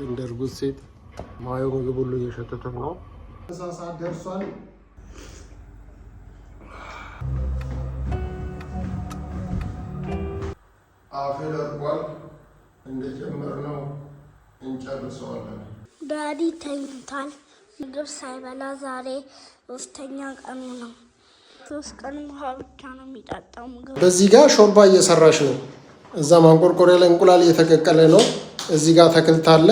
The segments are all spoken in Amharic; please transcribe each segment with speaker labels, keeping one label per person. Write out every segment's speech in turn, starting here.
Speaker 1: እንደርጉዝ ሴት ማየው ምግብ ሁሉ እየሸተተት ነው። ሰዓት ደርሷል። አፌ ደርቋል። እንደጀመርነው እንጨርሰዋለን።
Speaker 2: ዳዲ ተኝቷል። ምግብ ሳይበላ ዛሬ 3ኛ ቀኑ ነው። 3 ቀን ውሃ ብቻ ነው የሚጠጣው። ምግብ
Speaker 1: በዚህ ጋር ሾርባ እየሰራች ነው። እዛ ማንቆርቆሪያ ላይ እንቁላል እየተቀቀለ ነው። እዚህ ጋር አትክልት አለ።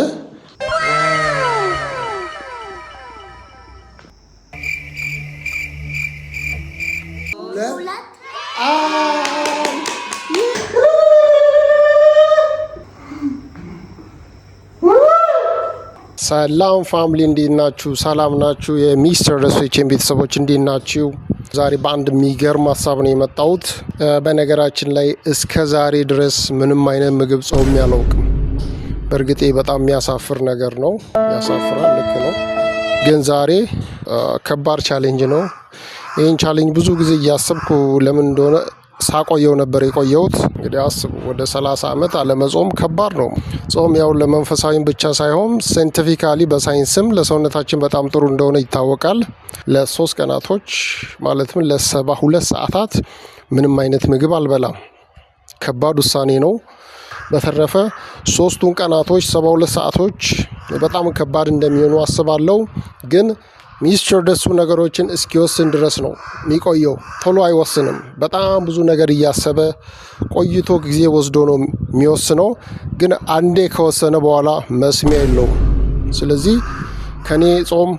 Speaker 1: ሰላም ፋሚሊ እንዴት ናችሁ? ሰላም ናችሁ? የሚስተር ደስዌችን ቤተሰቦች እንዴት ናችሁ? ዛሬ በአንድ የሚገርም ሀሳብ ነው የመጣሁት። በነገራችን ላይ እስከ ዛሬ ድረስ ምንም አይነት ምግብ ጾም ያላውቅም። በእርግጥ በጣም የሚያሳፍር ነገር ነው። ያሳፍራል፣ ልክ ነው። ግን ዛሬ ከባድ ቻሌንጅ ነው። ይህን ቻሌንጅ ብዙ ጊዜ እያሰብኩ ለምን እንደሆነ ሳቆየው ነበር የቆየሁት። እንግዲህ አስቡ፣ ወደ 30 ዓመት አለመጾም ከባድ ነው። ጾም ያው ለመንፈሳዊም ብቻ ሳይሆን ሳይንቲፊካሊ በሳይንስም ለሰውነታችን በጣም ጥሩ እንደሆነ ይታወቃል። ለ3 ቀናቶች ማለትም ለ72 ሰዓታት ምንም አይነት ምግብ አልበላም። ከባድ ውሳኔ ነው። በተረፈ 3ቱን ቀናቶች 72 ሰዓቶች በጣም ከባድ እንደሚሆኑ አስባለሁ። ግን ሚስተር ደሱ ነገሮችን እስኪወስን ድረስ ነው የሚቆየው። ቶሎ አይወስንም። በጣም ብዙ ነገር እያሰበ ቆይቶ ጊዜ ወስዶ ነው የሚወስነው። ግን አንዴ ከወሰነ በኋላ መስሚያ የለውም። ስለዚህ ከኔ ጾም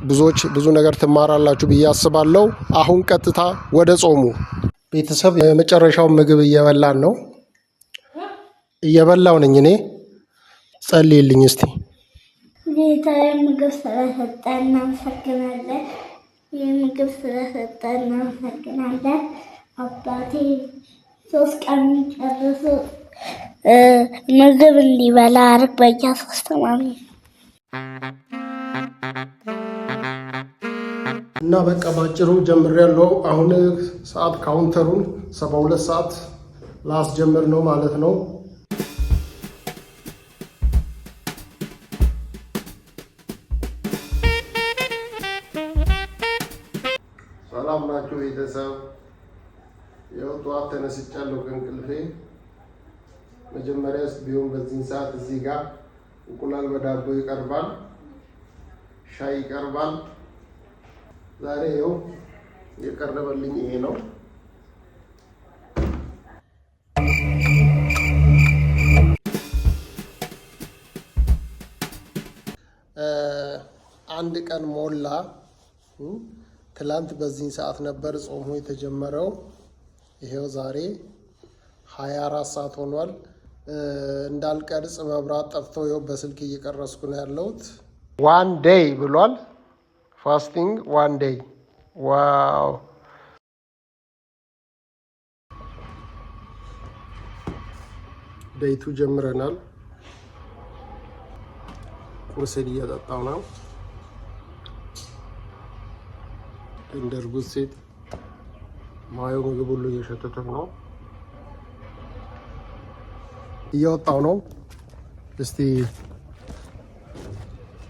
Speaker 1: ብዙዎች ብዙ ነገር ትማራላችሁ ብዬ አስባለሁ። አሁን ቀጥታ ወደ ጾሙ። ቤተሰብ የመጨረሻው ምግብ እየበላን ነው። እየበላው ነኝ እኔ። ጸልይልኝ እስቲ።
Speaker 2: ጌታዬ ምግብ ስለሰጠን እናመሰግናለን። የምግብ ስለሰጠን እናመሰግናለን። አባቴ 3 ቀን ጨርሶ ምግብ እንዲበላ አድርግ በየ3 ማሚ
Speaker 1: እና በቃ ባጭሩ ጀምሬያለሁ። አሁን ሰዓት ካውንተሩን 72 ሰዓት ላስጀምር ነው ማለት ነው። ሰላም ናችሁ ቤተሰብ? ያው ጠዋት ተነስቻለሁ ከእንቅልፌ። መጀመሪያስ ቢሆን በዚህን ሰዓት እዚህ ጋር እንቁላል በዳቦ ይቀርባል፣ ሻይ ይቀርባል። ዛሬ ይኸው የቀረበልኝ ይሄ ነው። አንድ ቀን ሞላ። ትላንት በዚህን ሰዓት ነበር ጾሙ የተጀመረው። ይሄው ዛሬ 24 ሰዓት ሆኗል። እንዳልቀርጽ መብራት ጠፍቶ ይኸው በስልክ እየቀረስኩ ነው ያለሁት። 1 ዴይ ብሏል። ፋስቲንግ 1 ዴይ። ዋው! ዴይቱ ጀምረናል። ቁርሴን እየጠጣሁ ነው። እንደርጉዝ ሴት ማየው ምግብ ሁሉ እየሸተተት ነው። እየወጣው ነው። እስቲ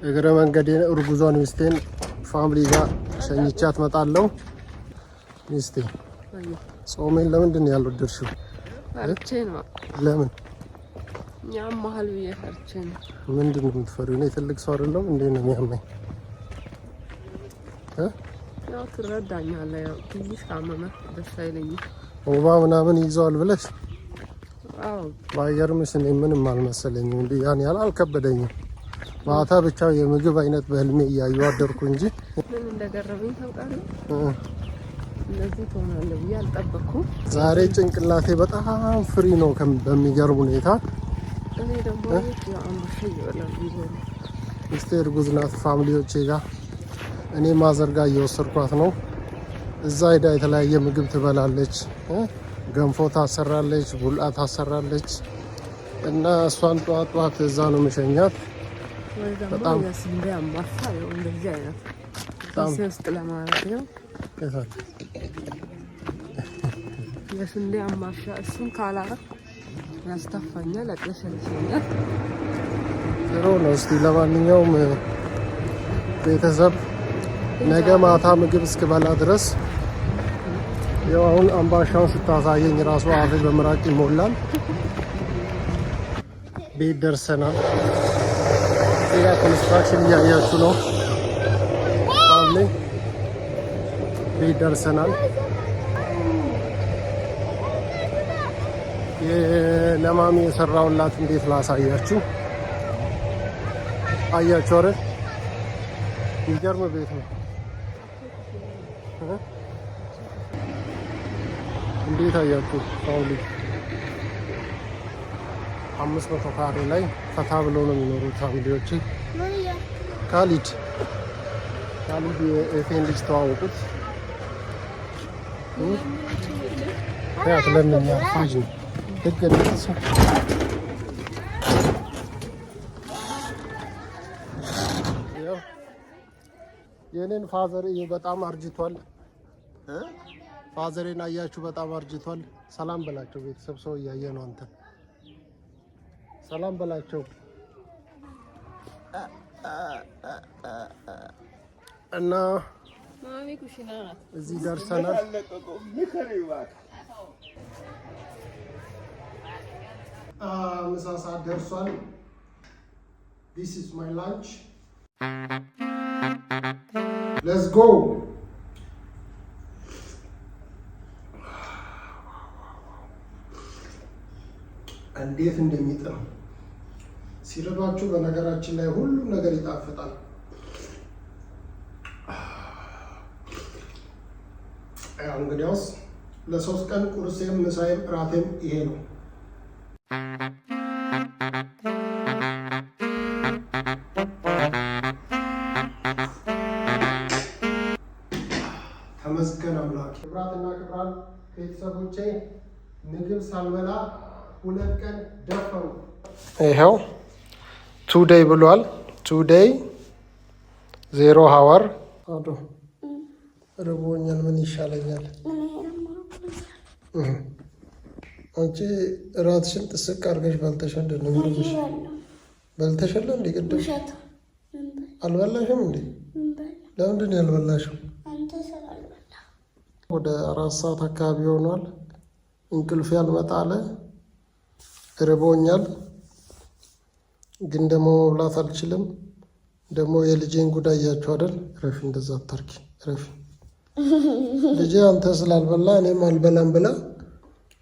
Speaker 1: እግረ መንገዴን እርጉዟን ሚስቴን ፋሚሊ ጋር ሸኝቻት መጣለሁ። ሚስቴ ጾሜን ለምንድን ነው ያልወደድሽው?
Speaker 3: ፈርቼ ነው።
Speaker 1: ለምን?
Speaker 3: ያም መሀል ብዬ ፈርቼ ነው።
Speaker 1: ምንድን ነው የምትፈሪው? እኔ ትልቅ ሰው አይደለሁም እንዴ ነው የሚያመኝ?
Speaker 3: ያው ትረዳኛለህ። ያው ትንሽ ካመመህ ደስ አይለኝም።
Speaker 1: ወባ ምናምን ይዘዋል ብለሽ?
Speaker 3: አዎ።
Speaker 1: ባይገርምሽ እኔ ምንም አልመሰለኝም። እንዴ ያን ያህል አልከበደኝም። ማታ ብቻ የምግብ አይነት በህልሜ እያየሁ አደርኩ እንጂ
Speaker 3: ምን እንደገረመኝ ታውቃለህ? እንደዚህ ትሆናለህ ብዬ አልጠበኩም።
Speaker 1: ዛሬ ጭንቅላቴ በጣም ፍሪ ነው በሚገርም ሁኔታ።
Speaker 3: እኔ ደግሞ አምሽ ይወላል
Speaker 1: እስቲ እርጉዝ ናት ፋሚሊዎቼ ጋር እኔ ማዘርጋ እየወሰድኳት ነው። እዛ ሄዳ የተለያየ ምግብ ትበላለች። ገንፎ ታሰራለች፣ ቡላ ታሰራለች እና እሷን ጠዋት እዛ ነው መሸኛት።
Speaker 3: በጣም የስንዴ አምባሻ ነው እንደዚህ አይነት ውስጥ ለማለት ነው። የስንዴ አምባሻ እሱን ካላረክ ያስተፋኛል፣ ያቅለሸልሸኛል።
Speaker 1: ጥሩ ነው። እስቲ ለማንኛውም ቤተሰብ ነገ ማታ ምግብ እስክበላ ድረስ ያው አሁን አምባሻውን ስታሳየኝ ራሱ አፌ በምራቅ ይሞላል። ቤት ደርሰናል። ሌላ ኮንስትራክሽን እያያችሁ ነው። ቤት ደርሰናል። ለማሚ የሰራውላት እንዴት ላሳያችሁ። አያችሁ አይደል? የሚገርም ቤት ነው። እንዴት አያችሁ? ፋሚሊ 500 ካሬ ላይ ፈታ ብለው ነው የሚኖሩት ፋሚሊዎቼ። ካሊድ የኤፌን ልጅ ተዋወቁት። ያት ለምን ያፋጅ ደገለጽ የኔን ፋዘር በጣም አርጅቷል። ፋዘሬን አያችሁ? በጣም አርጅቷል። ሰላም በላቸው ቤተሰብ። ሰው እያየ ነው። አንተ ሰላም በላቸው እና
Speaker 3: ማሚ ኩሽና ናት።
Speaker 1: እዚህ ደርሰናል። ምሳ ሰዓት ደርሷል። This is my lunch. Let's go. እንዴት እንደሚጥም ሲርባችሁ፣ በነገራችን ላይ ሁሉም ነገር ይጣፍጣል። ያው እንግዲያውስ ለ3 ቀን ቁርሴም ምሳዬም እራቴም ይሄ ነው። ተመስገን አምላክ። ክብራትና ክብራን ቤተሰቦቼ ምግብ ሳልበላ 2 ቀን ደፈሩ። ይኸው 2 ዴይ ብሏል። 2 ዴይ 0 ሀወር። አዶ ርቦኛል። ምን ይሻለኛል? አንቺ እራትሽን ጥስቅ አድርገሽ በልተሻል። እንደምንሽ በልተሻል እንዴ? ቅድም አልበላሽም እንዴ? ለምንድን ነው ያልበላሽው? ወደ 4 ሰዓት አካባቢ ሆኗል። እንቅልፍ ያልመጣ አለ። ርቦኛል፣ ግን ደግሞ መብላት አልችልም። ደግሞ የልጄን ጉዳይ እያችሁ አይደል? ረፊ እንደዛ አታርጊ ረፊ። ልጄ አንተ ስላልበላ እኔም አልበላም ብላ።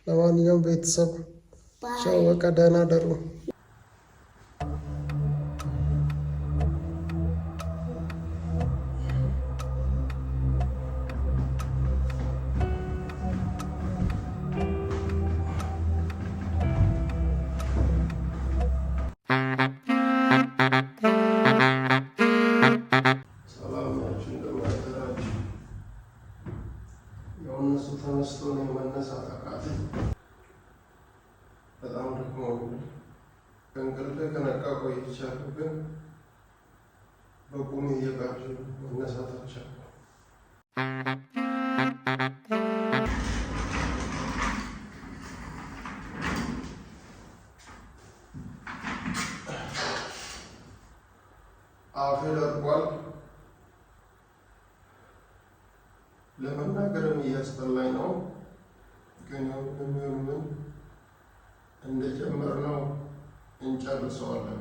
Speaker 1: ለማንኛውም ቤተሰብ ቻው፣ በቃ ደህና ደሩ። እነሱ ተነስቶ ነው መነሳት አቃተኝ። በጣም ደክሞኛል። ከእንቅልፌ ከነቃ ቆይቻለሁ፣ ግን በቁሜ እየቃዠ መነሳት አልቻልኩም። አፌ ደርቋል። ለመናገርም እያስጠላኝ ነው፣ ግን ምን እንደጀመርነው እንጨርሰዋለን።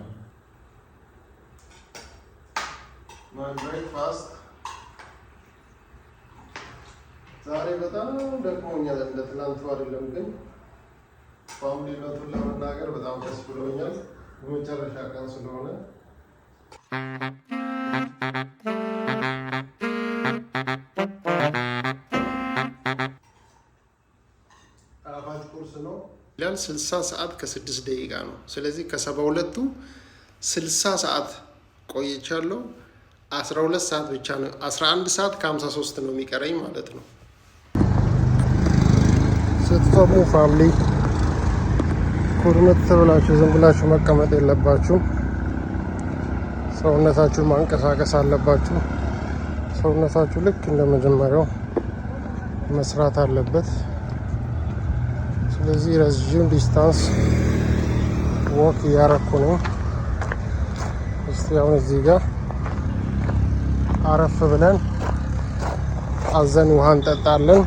Speaker 1: ማይ ብሬክፋስት ዛሬ በጣም ደክሞኛል። እንደ ትናንቱ አይደለም፣ ግን ፋሚሊነቱን ለመናገር በጣም ደስ ብሎኛል። የመጨረሻ ቀን ስለሆነ ጣፋጭ ቁርስ ነው ይላል። 60 ሰዓት ከ6 ደቂቃ ነው። ስለዚህ ከ72ቱ 60 ሰዓት ቆይቻለሁ። 12 ሰዓት ብቻ ነው፣ 11 ሰዓት ከ53 ነው የሚቀረኝ ማለት ነው። ስትጾሙ ፋሚሊ ኩርምት ብላችሁ ዝም ብላችሁ መቀመጥ የለባችሁም። ሰውነታችሁ ማንቀሳቀስ አለባችሁ። ሰውነታችሁ ልክ እንደ መጀመሪያው መስራት አለበት። ስለዚህ ረዥም ዲስታንስ ወክ እያረኩ ነው። እስቲ አሁን እዚህ ጋር አረፍ ብለን አዘን ውሃ እንጠጣለን።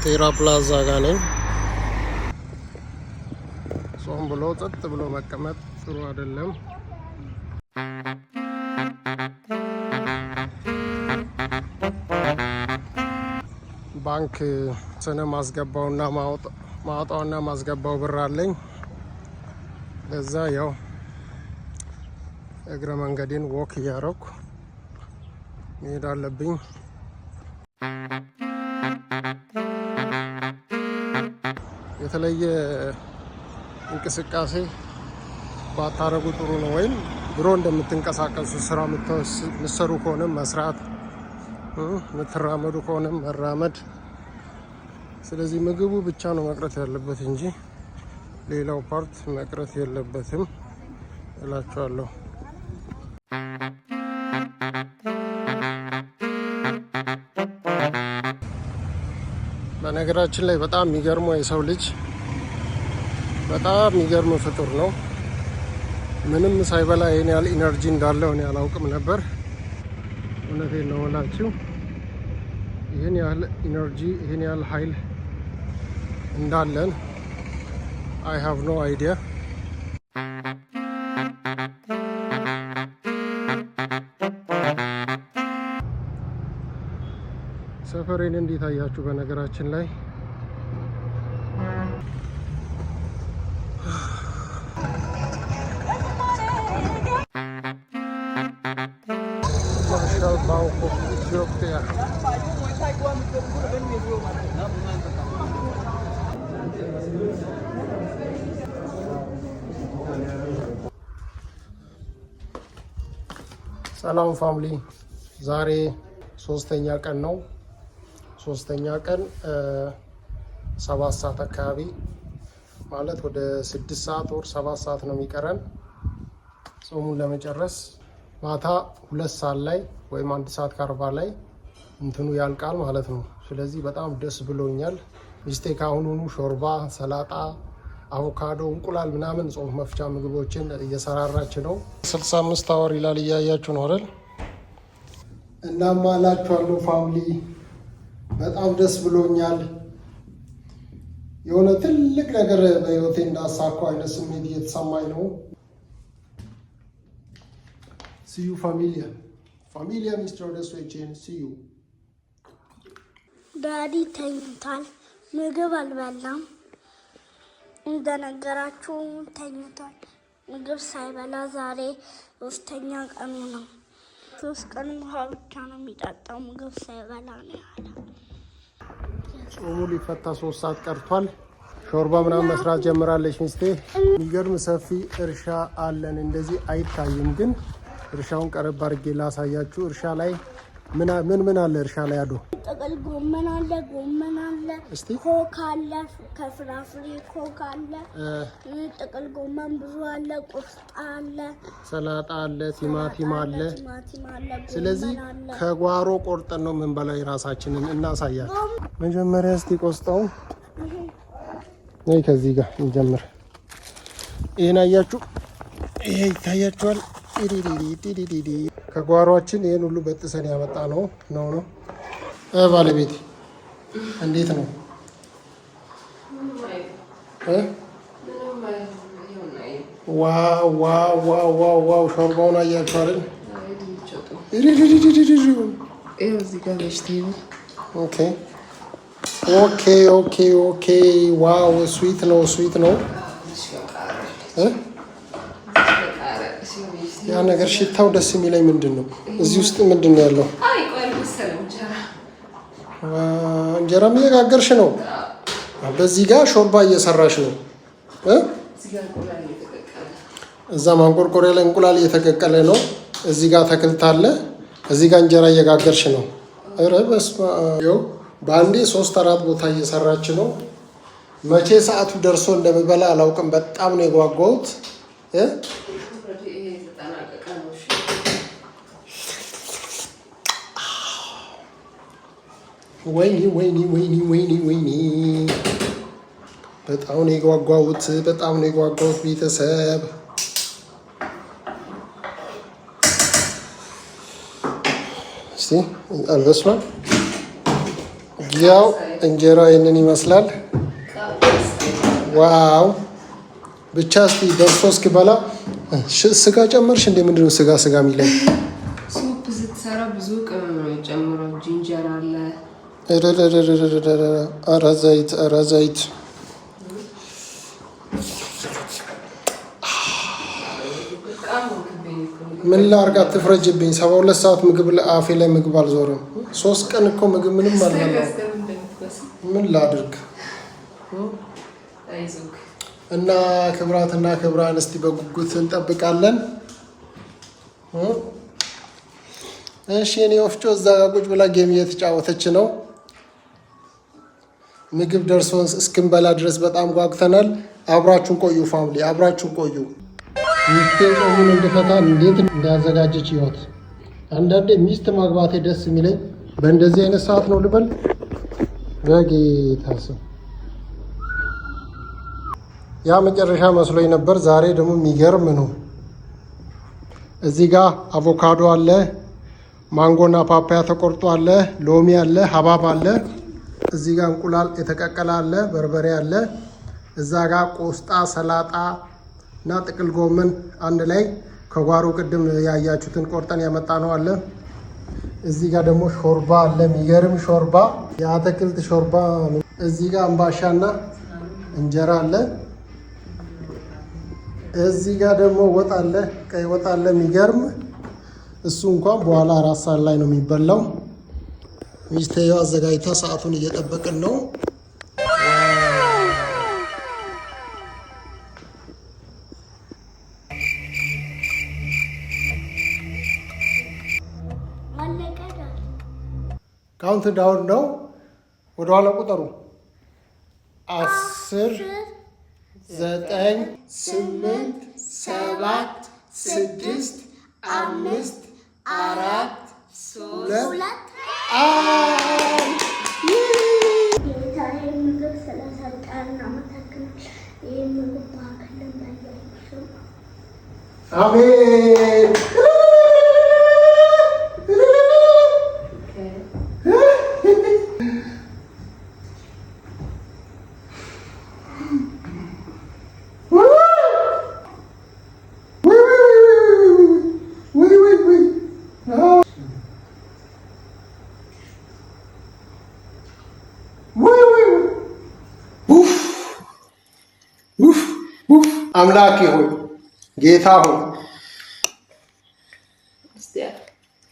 Speaker 1: ቴራ ፕላዛ ጋር ነኝ። ጾም ብሎ ጸጥ ብሎ መቀመጥ ጥሩ አይደለም። ባንክ ስነ ማስገባውና ማውጣውና ማስገባው ብር አለኝ። ለዛ ያው እግረ መንገዴን ወክ እያረኩ መሄድ አለብኝ። የተለየ እንቅስቃሴ ባታረጉ ጥሩ ነው። ወይም ድሮ እንደምትንቀሳቀሱ ስራ የምትሰሩ ከሆነ መስራት፣ የምትራመዱ ከሆነ መራመድ። ስለዚህ ምግቡ ብቻ ነው መቅረት ያለበት እንጂ ሌላው ፓርት መቅረት የለበትም እላችኋለሁ። በነገራችን ላይ በጣም የሚገርመው የሰው ልጅ በጣም የሚገርም ፍጡር ነው። ምንም ሳይበላ ይሄን ያህል ኢነርጂ እንዳለው እኔ አላውቅም ነበር። እውነቴን ነው እላችሁ። ይሄን ያህል ኢነርጂ፣ ይሄን ያህል ኃይል እንዳለን አይ ሃቭ ኖ አይዲያ። ሰፈሬን እንዴት አያችሁ? በነገራችን ላይ ማርሻል ባንክ ኦፍ ኢትዮጵያ ሰላም ፋሚሊ፣ ዛሬ ሶስተኛ ቀን ነው። ሶስተኛ ቀን 7 ሰዓት አካባቢ ማለት ወደ 6 ሰዓት ወር 7 ሰዓት ነው የሚቀረን ጾሙን ለመጨረስ። ማታ 2 ሰዓት ላይ ወይም 1 ሰዓት ከ40 ላይ እንትኑ ያልቃል ማለት ነው። ስለዚህ በጣም ደስ ብሎኛል። ሚስቴ ካሁኑኑ ሾርባ፣ ሰላጣ፣ አቮካዶ፣ እንቁላል ምናምን ጾም መፍቻ ምግቦችን እየሰራራች ነው። 65 አወር ይላል እያያችሁ ነው አይደል? እናማ እላችኋለሁ ፋሚሊ በጣም ደስ ብሎኛል። የሆነ ትልቅ ነገር በህይወቴ እንዳሳኩ አይነት ስሜት እየተሰማኝ ነው። ሲዩ ፋሚሊያ ሚስተር ደስዌቼን ሲዩ።
Speaker 2: ዳዲ ተኝቷል። ምግብ አልበላም። እንደነገራችሁ ተኝቷል። ምግብ ሳይበላ ዛሬ 3ኛ ቀኑ ነው። 3 ቀን ውሃ ብቻ ነው የሚጠጣው። ምግብ ሳይበላ ነው ያለው።
Speaker 1: ጾሙ ሊፈታ 3 ሰዓት ቀርቷል። ሾርባ ምናምን መስራት ጀምራለች ሚስቴ። የሚገርም ሰፊ እርሻ አለን። እንደዚህ አይታይም፣ ግን እርሻውን ቀረብ አድርጌ ላሳያችሁ። እርሻ ላይ ምን አለ? እርሻ ላይ አዶ
Speaker 2: ጥቅል ጎመን አለ፣
Speaker 1: እስቲ
Speaker 2: ኮክ አለ፣ ከፍራፍሬ ኮክ አለ፣ ጥቅል ጎመን ብዙ አለ፣ ቆስጣ አለ፣
Speaker 1: ሰላጣ አለ፣ ቲማቲም አለ። ስለዚህ ከጓሮ ቆርጠን ነው የምንበላው። የራሳችንን እናሳያችሁ። መጀመሪያ እስቲ ቆስጣው ነይ ከዚህ ጋር እንጀምር። ይሄን አያችሁ? ይሄ ይታያችኋል? ዲዲዲዲ ከጓሯችን ይሄን ሁሉ በጥሰን ያመጣ ነው። ባለቤት እንዴት ነው? ዋው ሾርባውን አያችሁ አይደል? ኦኬ ዋው ስዊት ነው። ያ ነገር ሽታው ደስ የሚለኝ ምንድነው? እዚህ ውስጥ ምንድነው ያለው?
Speaker 3: አይ ቆይ መሰለኝ
Speaker 1: እንጀራም እየጋገርሽ ነው። በዚህ ጋር ሾርባ እየሰራሽ ነው። እዛ ማንቆርቆሪያ ላይ እንቁላል እየተቀቀለ ነው። እዚህ ጋር አትክልት አለ። እዚህ ጋር እንጀራ እየጋገርሽ ነው። ኧረ በስመ አብ! በአንዴ 3-4 ቦታ እየሰራች ነው። መቼ ሰዓቱ ደርሶ እንደምበላ አላውቅም። በጣም ነው የጓጓሁት። ወይኔ ወይኔ ወይኔ ወይኔ ወይኔ! በጣም ነው የጓጓሁት። በጣም ነው የጓጓሁት ቤተሰብ። እስቲ አልበስሏል። ያው እንጀራ ይህንን ይመስላል። ዋው! ብቻ እስቲ ደርሶ እስኪበላ ስጋ ጨመርሽ እንዴ? ምንድን ነው ስጋ የሚለኝ?
Speaker 3: ሱፕ ስትሰራ ብዙ ቅመም ነው የጨምረው። ጂንጀር አለ።
Speaker 1: ኧረ ዘይት ምን ላድርግ? አትፍረጅብኝ። 72 ሰዓት ምግብ አፌ ላይ ምግብ አልዞርም። 3 ቀን እኮ ምግብ ምንም አልበላም። ምን ላድርግ? እና ክብራትና ክብራን እስቲ በጉጉት እንጠብቃለን። እሺ እኔ ወፍጮ እዛ ጋር ቁጭ ብላ ጌም እየተጫወተች ነው። ምግብ ደርሶ እስክንበላ ድረስ በጣም ጓጉተናል። አብራችሁን ቆዩ ፋሚሊ፣ አብራችሁን ቆዩ። ሚስቴ ጾሙን እንድፈታ እንዴት እንዳዘጋጀች ይወት። አንዳንዴ ሚስት ማግባቴ ደስ የሚለኝ በእንደዚህ አይነት ሰዓት ነው ልበል። በጌታ ስም ያ መጨረሻ መስሎኝ ነበር። ዛሬ ደግሞ የሚገርም ነው። እዚህ ጋር አቮካዶ አለ፣ ማንጎና ፓፓያ ተቆርጦ አለ፣ ሎሚ አለ፣ ሀባብ አለ። እዚህ ጋር እንቁላል የተቀቀለ አለ፣ በርበሬ አለ። እዛ ጋር ቆስጣ፣ ሰላጣ እና ጥቅል ጎመን አንድ ላይ ከጓሮ ቅድም ያያችሁትን ቆርጠን ያመጣ ነው አለ። እዚህ ጋር ደግሞ ሾርባ አለ፣ የሚገርም ሾርባ፣ የአትክልት ሾርባ። እዚህ ጋር አምባሻና እንጀራ አለ። እዚህ ጋር ደግሞ ወጥ አለ፣ ቀይ ወጥ አለ፣ የሚገርም እሱ እንኳን በኋላ 4 ሰዓት ላይ ነው የሚበላው። ሚስቴው አዘጋጅታ ሰዓቱን እየጠበቅን ነው። ካውንት ዳውን ነው። ወደኋላ ቁጠሩ። 10 9 8 7 6 5 4 3
Speaker 2: ምግብ ስለሰጠን እናመሰግናለን። ይህ ምግብ በአክልን በየሱ
Speaker 1: አሜን። አምላክ ሆይ ጌታ ሆይ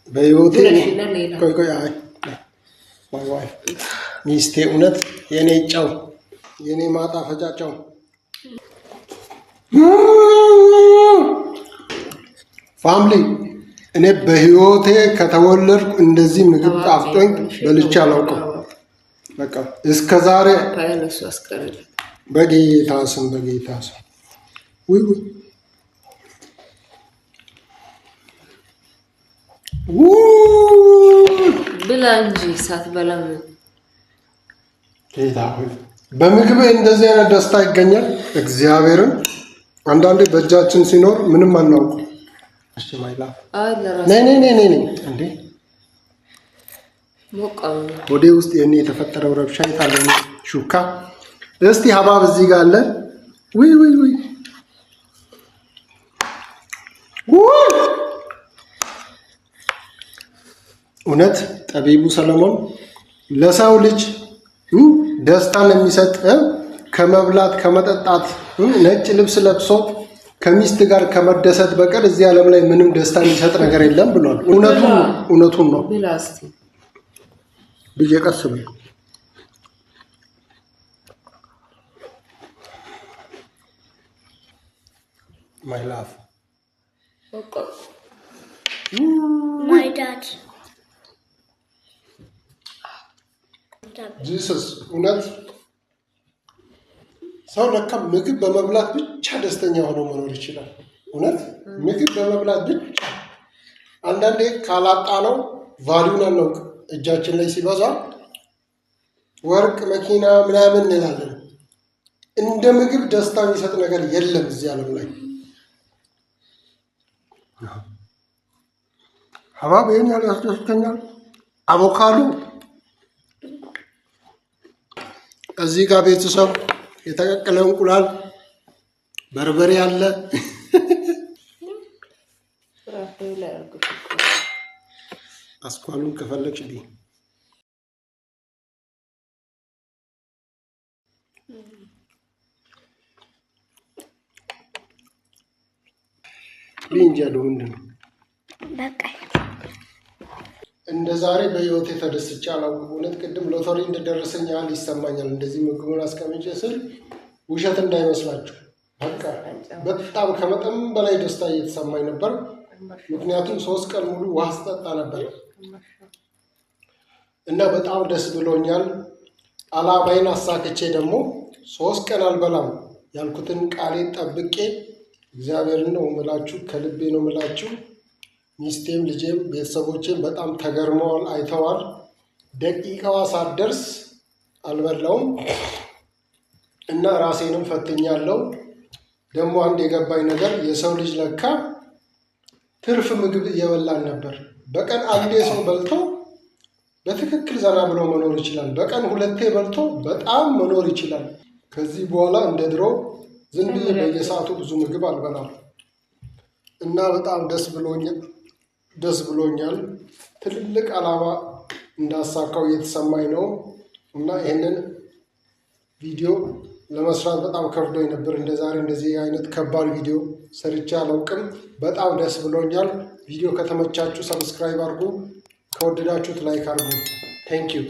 Speaker 1: በሕይወቴ ቆይ ሚስቴ እውነት የኔ ጨው የኔ ማጣፈጫ ጨው ፋሚሊ እኔ በሕይወቴ ከተወለድኩ እንደዚህ ምግብ ጣፍጦኝ በልቼ አላውቅም። በቃ እስከ ዛሬ በጌታ ስም ውይ
Speaker 3: ብላ እንጂ ሳትበላ ምን
Speaker 1: ጌታ ሆይ በምግብ እንደዚህ አይነት ደስታ ይገኛል። እግዚአብሔርን አንዳንዴ በእጃችን ሲኖር ምንም አናውቅም። እሺ ማይላ ነይ እንዴ ወዴ ውስጥ የኔ የተፈጠረው ረብሻ ይታለ ሹካ። እስቲ ሀባብ እዚህ ጋር አለ። ውይ እውነት ጠቢቡ ሰለሞን ለሰው ልጅ ደስታን የሚሰጥ ከመብላት ከመጠጣት ነጭ ልብስ ለብሶ ከሚስት ጋር ከመደሰት በቀር እዚህ ዓለም ላይ ምንም ደስታ የሚሰጥ ነገር የለም ብሏል። እውነቱን ነው ብዬ ቀስ ብዬ my love
Speaker 2: my dad
Speaker 1: Jesus እውነት ሰው ለካ ምግብ በመብላት ብቻ ደስተኛ ሆኖ መኖር ይችላል። እውነት ምግብ በመብላት ብቻ አንዳንዴ ካላጣ ነው ቫልዩን አናውቅ። እጃችን ላይ ሲበዛ ወርቅ መኪና ምናምን እንላለን። እንደ ምግብ ደስታ የሚሰጥ ነገር የለም እዚህ ዓለም ላይ። ሀባብ ይሄን ያህል ያስደስተኛል። አቮካዶ እዚህ ጋር ቤተሰብ የተቀቀለ እንቁላል በርበሬ አለ። አስኳሉን ከፈለግሽ ቢ ቢንጃሉ ምንድን ነው?
Speaker 2: በቃ
Speaker 1: እንደ ዛሬ በህይወት የተደስቼ አላውቅም። እውነት ቅድም ሎተሪ እንደደረሰኝ ያህል ይሰማኛል። እንደዚህ ምግቡን አስቀምጬ ስል ውሸት እንዳይመስላችሁ። በቃ በጣም ከመጠን በላይ ደስታ እየተሰማኝ ነበር። ምክንያቱም 3 ቀን ሙሉ ውሃ ስጠጣ ነበር እና በጣም ደስ ብሎኛል። አላማዬን አሳክቼ ደግሞ 3 ቀን አልበላም ያልኩትን ቃሌን ጠብቄ እግዚአብሔርን ነው የምላችሁ፣ ከልቤ ነው የምላችሁ። ሚስቴም ልጄም ቤተሰቦቼም በጣም ተገርመዋል፣ አይተዋል። ደቂቃዋ ሳትደርስ አልበላውም እና ራሴንም ፈትኛለሁ። ደግሞ አንድ የገባኝ ነገር የሰው ልጅ ለካ ትርፍ ምግብ እየበላን ነበር። በቀን አንዴ ሰው በልቶ በትክክል ዘና ብሎ መኖር ይችላል። በቀን 2 በልቶ በጣም መኖር ይችላል። ከዚህ በኋላ እንደ ድሮ ዝም ብዬ በየሰዓቱ ብዙ ምግብ አልበላም እና በጣም ደስ ብሎኛል። ትልልቅ ዓላማ እንዳሳካው እየተሰማኝ ነው እና ይህንን ቪዲዮ ለመስራት በጣም ከብዶኝ ነበር። እንደ ዛሬ እንደዚህ አይነት ከባድ ቪዲዮ ሰርቼ አላውቅም። በጣም ደስ ብሎኛል። ቪዲዮ ከተመቻችሁ ሰብስክራይብ አድርጉ፣ ከወደዳችሁት ላይክ አድርጉ። ቴንክ ዩ